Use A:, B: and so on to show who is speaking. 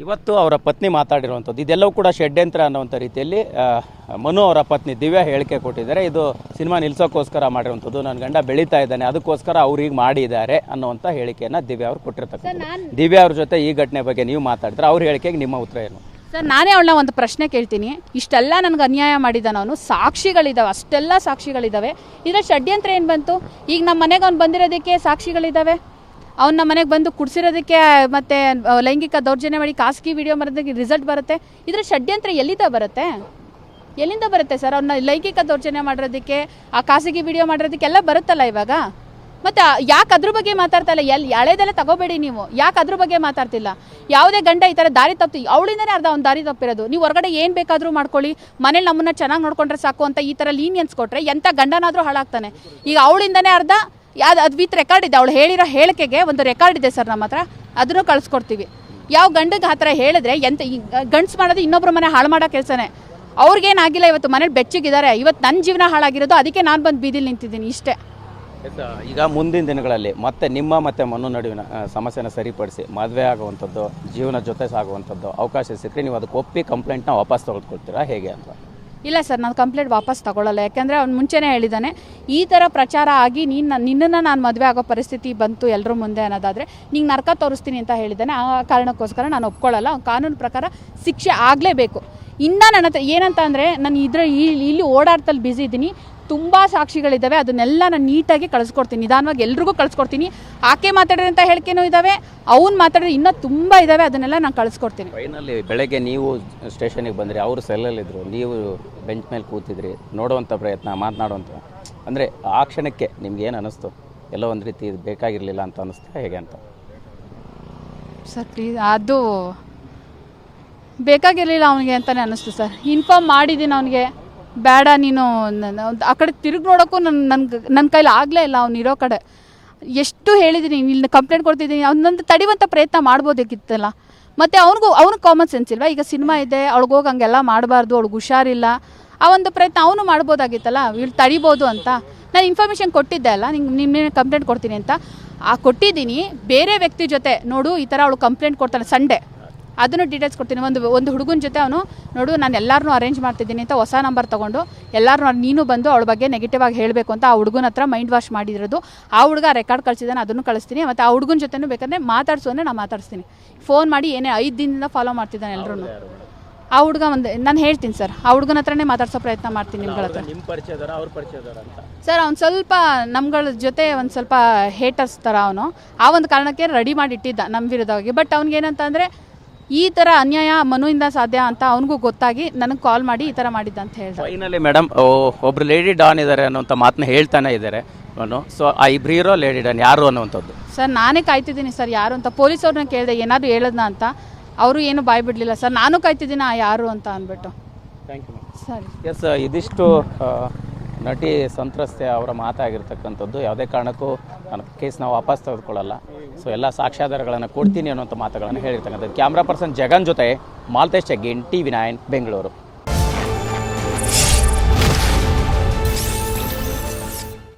A: ಇವತ್ತು ಅವರ ಪತ್ನಿ ಮಾತಾಡಿರುವಂಥದ್ದು ಇದೆಲ್ಲವೂ ಕೂಡ ಷಡ್ಯಂತ್ರ ಅನ್ನುವಂಥ ರೀತಿಯಲ್ಲಿ ಮನು ಅವರ ಪತ್ನಿ ದಿವ್ಯಾ ಹೇಳಿಕೆ ಕೊಟ್ಟಿದ್ದಾರೆ. ಇದು ಸಿನಿಮಾ ನಿಲ್ಸೋಕ್ಕೋಸ್ಕರ ಮಾಡಿರುವಂಥದ್ದು, ನನ್ನ ಗಂಡ ಬೆಳೀತಾ ಇದ್ದಾನೆ ಅದಕ್ಕೋಸ್ಕರ ಅವ್ರಿಗೆ ಮಾಡಿದ್ದಾರೆ ಅನ್ನುವಂಥ ಹೇಳಿಕೆಯನ್ನು ದಿವ್ಯಾ ಅವರು ಕೊಟ್ಟಿರ್ತಕ್ಕಂಥದ್ದು. ದಿವ್ಯಾ ಅವ್ರ ಜೊತೆ ಈ ಘಟನೆ ಬಗ್ಗೆ ನೀವು ಮಾತಾಡಿದ್ರೆ ಅವ್ರ ಹೇಳಿಕೆಗೆ ನಿಮ್ಮ ಉತ್ತರ ಏನು?
B: ಸರ್, ನಾನೇ ಅವಳನ್ನ ಒಂದು ಪ್ರಶ್ನೆ ಕೇಳ್ತೀನಿ. ಇಷ್ಟೆಲ್ಲ ನನಗೆ ಅನ್ಯಾಯ ಮಾಡಿದ್ದಾನೆ ಅವನು, ಸಾಕ್ಷಿಗಳಿದ್ದಾವೆ, ಅಷ್ಟೆಲ್ಲ ಸಾಕ್ಷಿಗಳಿದ್ದಾವೆ. ಇದರ ಷಡ್ಯಂತ್ರ ಏನು ಬಂತು? ಈಗ ನಮ್ಮ ಮನೆಗೆ ಅವ್ನು ಬಂದಿರೋದಕ್ಕೆ ಸಾಕ್ಷಿಗಳಿದ್ದಾವೆ, ಅವ್ನು ನಮ್ಮ ಮನೆಗೆ ಬಂದು ಕುಡಿಸಿರೋದಕ್ಕೆ ಮತ್ತು ಲೈಂಗಿಕ ದೌರ್ಜನ್ಯ ಮಾಡಿ ಖಾಸಗಿ ವಿಡಿಯೋ ಮಾಡೋದಕ್ಕೆ ರಿಸಲ್ಟ್ ಬರುತ್ತೆ. ಇದರ ಷಡ್ಯಂತ್ರ ಎಲ್ಲಿಂದ ಬರುತ್ತೆ ಸರ್? ಅವ್ನ ಲೈಂಗಿಕ ದೌರ್ಜನ್ಯ ಮಾಡಿರೋದಕ್ಕೆ, ಆ ಖಾಸಗಿ ವಿಡಿಯೋ ಮಾಡಿರೋದಕ್ಕೆಲ್ಲ ಬರುತ್ತಲ್ಲ ಇವಾಗ. ಮತ್ತು ಯಾಕೆ ಅದ್ರ ಬಗ್ಗೆ ಮಾತಾಡ್ತಾ ಇಲ್ಲ? ಹಳೇದೆಲ್ಲ ತಗೋಬೇಡಿ ನೀವು. ಯಾಕೆ ಅದ್ರ ಬಗ್ಗೆ ಮಾತಾಡ್ತಿಲ್ಲ? ಯಾವುದೇ ಗಂಡ ಈ ಥರ ದಾರಿ ತಪ್ಪು, ಅವಳಿಂದನೇ ಅರ್ಧ ಅವ್ನು ದಾರಿ ತಪ್ಪಿರೋದು. ನೀವು ಹೊರಗಡೆ ಏನು ಬೇಕಾದರೂ ಮಾಡ್ಕೊಳ್ಳಿ, ಮನೇಲಿ ನಮ್ಮನ್ನು ಚೆನ್ನಾಗಿ ನೋಡ್ಕೊಂಡ್ರೆ ಸಾಕು ಅಂತ ಈ ಥರ ಲೀನಿಯನ್ಸ್ ಕೊಟ್ಟರೆ ಎಂಥ ಗಂಡನಾದರೂ ಹಾಳಾಗ್ತಾನೆ. ಈಗ ಅವಳಿಂದನೇ ಅರ್ಧ ಅದು ವಿತ್ ರೆಕಾರ್ಡ್ ಇದೆ. ಅವಳು ಹೇಳಿರೋ ಹೇಳಿಕೆಗೆ ಒಂದು ರೆಕಾರ್ಡ್ ಇದೆ ಸರ್ ನಮ್ಮ ಹತ್ರ, ಅದನ್ನು ಕಳಿಸ್ಕೊಡ್ತೀವಿ. ಯಾವ ಗಂಡಗೆ ಆ ಥರ ಹೇಳಿದ್ರೆ ಎಂತ ಗಂಡ್ಸು ಮಾಡೋದು ಇನ್ನೊಬ್ಬರ ಮನೆ ಹಾಳು ಮಾಡೋ ಕೆಲಸನೇ. ಅವ್ರಿಗೇನಾಗಿಲ್ಲ, ಇವತ್ತು ಮನೇಲಿ ಬೆಚ್ಚಗಿದ್ದಾರೆ. ಇವತ್ತು ನನ್ನ ಜೀವನ ಹಾಳಾಗಿರೋದು, ಅದಕ್ಕೆ ನಾನು ಬಂದು ಬೀದಿಲಿ ನಿಂತಿದ್ದೀನಿ ಇಷ್ಟೇ.
A: ಈಗ ಮುಂದಿನ ದಿನಗಳಲ್ಲಿ ಮತ್ತೆ ನಿಮ್ಮ ಮತ್ತು ಮನು ನಡುವಿನ ಸಮಸ್ಯೆನ ಸರಿಪಡಿಸಿ ಮದುವೆ ಆಗುವಂಥದ್ದು, ಜೀವನ ಜೊತೆ ಸಾಗುವಂಥದ್ದು ಅವಕಾಶ ಸಿಕ್ಕರೆ ನೀವು ಅದಕ್ಕೆ ಒಪ್ಪಿ ಕಂಪ್ಲೇಂಟ್ನ ವಾಪಸ್ ತೆಗೆದುಕೊಳ್ತೀರಾ ಹೇಗೆ ಅಂತ?
B: ಇಲ್ಲ ಸರ್, ನಾನು ಕಂಪ್ಲೇಂಟ್ ವಾಪಸ್ ತಗೊಳ್ಳಲ್ಲ. ಯಾಕೆಂದರೆ ಅವ್ನು ಮುಂಚೆನೇ ಹೇಳಿದ್ದಾನೆ, ಈ ಥರ ಪ್ರಚಾರ ಆಗಿ ನಿನ್ನನ್ನು ನಾನು ಮದುವೆ ಆಗೋ ಪರಿಸ್ಥಿತಿ ಬಂತು ಎಲ್ಲರೂ ಮುಂದೆ ಅನ್ನೋದಾದರೆ ನಿಂಗೆ ನರಕ ತೋರಿಸ್ತೀನಿ ಅಂತ ಹೇಳಿದ್ದಾನೆ. ಆ ಕಾರಣಕ್ಕೋಸ್ಕರ ನಾನು ಒಪ್ಕೊಳ್ಳಲ್ಲ. ಕಾನೂನು ಪ್ರಕಾರ ಶಿಕ್ಷೆ ಆಗಲೇಬೇಕು. ಇನ್ನು ನನ್ನ ಹತ್ರ ಏನಂತ ಅಂದರೆ, ನಾನು ಇಲ್ಲಿ ಓಡಾಡ್ತಲ್ಲಿ ಬ್ಯುಸಿ ಇದ್ದೀನಿ, ತುಂಬ ಸಾಕ್ಷಿಗಳಿದ್ದಾವೆ, ಅದನ್ನೆಲ್ಲ ನಾನು ನೀಟಾಗಿ ಕಳಿಸ್ಕೊಡ್ತೀನಿ, ನಿಧಾನವಾಗಿ ಎಲ್ರಿಗೂ ಕಳಿಸ್ಕೊಡ್ತೀನಿ. ಆಕೆ ಮಾತಾಡಿರೋಂಥ ಹೇಳಿಕೆನೂ ಇದ್ದಾವೆ, ಅವ್ನು ಮಾತಾಡಿದ್ರೆ ಇನ್ನೂ ತುಂಬ ಇದ್ದಾವೆ, ಅದನ್ನೆಲ್ಲ ನಾನು ಕಳಿಸ್ಕೊಡ್ತೀನಿ.
A: ಫೈನಲಿ ಬೆಳಗ್ಗೆ ನೀವು ಸ್ಟೇಷನಿಗೆ ಬಂದ್ರಿ, ಅವರು ಸೆಲ್ಲಲ್ಲಿದ್ದರು, ನೀವು ಬೆಂಚ್ ಮೇಲೆ ಕೂತಿದ್ರಿ, ನೋಡುವಂಥ ಪ್ರಯತ್ನ, ಮಾತನಾಡುವಂಥ, ಅಂದರೆ ಆ ಕ್ಷಣಕ್ಕೆ ನಿಮ್ಗೆ ಏನು ಅನ್ನಿಸ್ತು? ಎಲ್ಲೋ ಒಂದು ರೀತಿ ಇದು ಬೇಕಾಗಿರಲಿಲ್ಲ ಅಂತ ಅನ್ನಿಸ್ತಾ ಹೇಗೆ ಅಂತ?
B: ಸರ್ ಪ್ಲೀಸ್, ಅದು ಬೇಕಾಗಿರಲಿಲ್ಲ ಅವನಿಗೆ ಅಂತಲೇ ಅನ್ನಿಸ್ತು ಸರ್. ಇನ್ಫಾರ್ಮ್ ಮಾಡಿದ್ದೀನಿ ಅವನಿಗೆ, ಬೇಡ ನೀನು ಆ ಕಡೆ ತಿರುಗಿ ನೋಡೋಕ್ಕೂ ನನ್ನ ಕೈಲಿ ಆಗಲೇ ಇಲ್ಲ. ಅವ್ನು ಇರೋ ಕಡೆ ಎಷ್ಟು ಹೇಳಿದ್ದೀನಿ, ಇಲ್ಲಿ ಕಂಪ್ಲೇಂಟ್ ಕೊಡ್ತಿದ್ದೀನಿ, ಅವನೊಂದು ತಡೆಯುವಂಥ ಪ್ರಯತ್ನ ಮಾಡ್ಬೋದಕ್ಕಿತ್ತಲ್ಲ. ಮತ್ತು ಅವ್ನಿಗೆ ಕಾಮನ್ ಸೆನ್ಸ್ ಇಲ್ವಾ? ಈಗ ಸಿನಿಮಾ ಇದೆ, ಅವ್ಳಿಗೆ ಹೋಗಿ ಹಂಗೆಲ್ಲ ಮಾಡಬಾರ್ದು, ಅವ್ಳಿಗೆ ಹುಷಾರಿಲ್ಲ, ಆ ಒಂದು ಪ್ರಯತ್ನ ಅವನು ಮಾಡ್ಬೋದಾಗಿತ್ತಲ್ಲ, ಇಲ್ಲಿ ತಡಿಬೋದು ಅಂತ. ನಾನು ಇನ್ಫಾರ್ಮೇಷನ್ ಕೊಟ್ಟಿದ್ದೆ ಅಲ್ಲ, ನಿಮ್ಮನ್ನೇ ಕಂಪ್ಲೇಂಟ್ ಕೊಡ್ತೀನಿ ಅಂತ ಕೊಟ್ಟಿದ್ದೀನಿ. ಬೇರೆ ವ್ಯಕ್ತಿ ಜೊತೆ ನೋಡು ಈ ಥರ ಅವಳು ಕಂಪ್ಲೇಂಟ್ ಕೊಡ್ತಾನೆ ಸಂಡೇ, ಅದನ್ನು ಡೀಟೇಲ್ಸ್ ಕೊಡ್ತೀನಿ. ಒಂದು ಹುಡುಗನ ಜೊತೆ ಅವನು ನೋಡು ನಾನು ಎಲ್ಲರನ್ನೂ ಅರೇಂಜ್ ಮಾಡ್ತಿದ್ದೀನಿ ಅಂತ ಹೊಸ ನಂಬರ್ ತೊಗೊಂಡು ಎಲ್ಲರೂ ನೀನು ಬಂದು ಅವಳ ಬಗ್ಗೆ ನೆಗೆಟಿವ್ ಆಗಿ ಹೇಳಬೇಕು ಅಂತ ಆ ಹುಡುಗನ ಹತ್ರ ಮೈಂಡ್ ವಾಶ್ ಮಾಡಿರೋದು. ಆ ಹುಡುಗ ರೆಕಾರ್ಡ್ ಕಳಿಸಿದ್ದಾನೆ, ಅದನ್ನು ಕಳಿಸ್ತೀನಿ. ಮತ್ತು ಆ ಹುಡುಗನ ಜೊತೆನೂ ಬೇಕಾದ್ರೆ ಮಾತಾಡ್ಸು ಅಂದರೆ ನಾನು ಮಾತಾಡ್ಸ್ತೀನಿ. ಫೋನ್ ಮಾಡಿ ಏನೇ 5 ದಿನದಿಂದ ಫಾಲೋ ಮಾಡ್ತಿದ್ದಾನೆ ಎಲ್ಲರೂ. ಆ ಹುಡುಗ ನಾನು ಹೇಳ್ತೀನಿ ಸರ್, ಆ ಹುಡುಗನ ಹತ್ರನೇ ಮಾತಾಡ್ಸೋ ಪ್ರಯತ್ನ ಮಾಡ್ತೀನಿ ನಿಮ್ಗಳ ಹತ್ರ. ಸರ್ ಅವ್ನು ಸ್ವಲ್ಪ ನಮ್ಗಳ ಜೊತೆ ಒಂದು ಸ್ವಲ್ಪ ಹೇಟರ್ಸ್ ಥರ ಅವನು, ಆ ಒಂದು ಕಾರಣಕ್ಕೆ ರೆಡಿ ಮಾಡಿ ಇಟ್ಟಿದ್ದ ನಮ್ಮ ವಿರುದ್ಧವಾಗಿ. ಬಟ್ ಅವ್ನಿಗೇನಂತ ಅಂದರೆ ಈ ಥರ ಅನ್ಯಾಯ ಮನುವಿಂದ ಸಾಧ್ಯ ಅಂತ ಅವನಿಗೂ ಗೊತ್ತಾಗಿ ನನಗೆ ಕಾಲ್ ಮಾಡಿ ಈ ಥರ ಮಾಡಿದ್ದ ಅಂತ ಹೇಳ್ತಾರೆ.
A: ಫೈನಲಿ ಮೇಡಮ್, ಒಬ್ರು ಲೇಡಿ ಡಾನ್ ಇದ್ದಾರೆ ಅನ್ನೋಂಥ ಮಾತನ್ನ ಹೇಳ್ತಾನೆ ಇದ್ದಾರೆ ಅವನು. ಸೊ ಆ ಇಬ್ರು ಹೀರೋ ಲೇಡಿ ಡಾನ್ ಯಾರು ಅನ್ನುವಂಥದ್ದು
B: ಸರ್ ನಾನೇ ಕಾಯ್ತಿದ್ದೀನಿ ಸರ್, ಯಾರು ಅಂತ. ಪೊಲೀಸವ್ರನ್ನ ಕೇಳಿದೆ ಏನಾದರೂ ಹೇಳೋದನ್ನ ಅಂತ, ಅವರು ಏನು ಬಾಯ್ ಬಿಡಲಿಲ್ಲ ಸರ್. ನಾನು ಕಾಯ್ತಿದ್ದೀನಿ ಯಾರು ಅಂತ ಅಂದ್ಬಿಟ್ಟು.
A: ಥ್ಯಾಂಕ್ ಯು
B: ಸರಿ.
A: ಎಸ್, ಇದಿಷ್ಟು ನಟಿ ಸಂತ್ರಸ್ತೆ ಅವರ ಮಾತಾಗಿರ್ತಕ್ಕಂಥದ್ದು. ಯಾವುದೇ ಕಾರಣಕ್ಕೂ ನಾನು ಕೇಸ್ನ ವಾಪಸ್ ತೆಗೆದುಕೊಳ್ಳಲ್ಲ, ಸೊ ಎಲ್ಲ ಸಾಕ್ಷ್ಯಾಧಾರಗಳನ್ನು ಕೊಡ್ತೀನಿ ಅನ್ನೋಂಥ ಮಾತುಗಳನ್ನು ಹೇಳಿರ್ತಕ್ಕಂಥದ್ದು. ಕ್ಯಾಮ್ರಾ ಪರ್ಸನ್ ಜಗನ್ ಜೊತೆ ಮಾಲ್ತೇಶ್ ಚೆಗ್ಗಿನ್, TV9 ಬೆಂಗಳೂರು.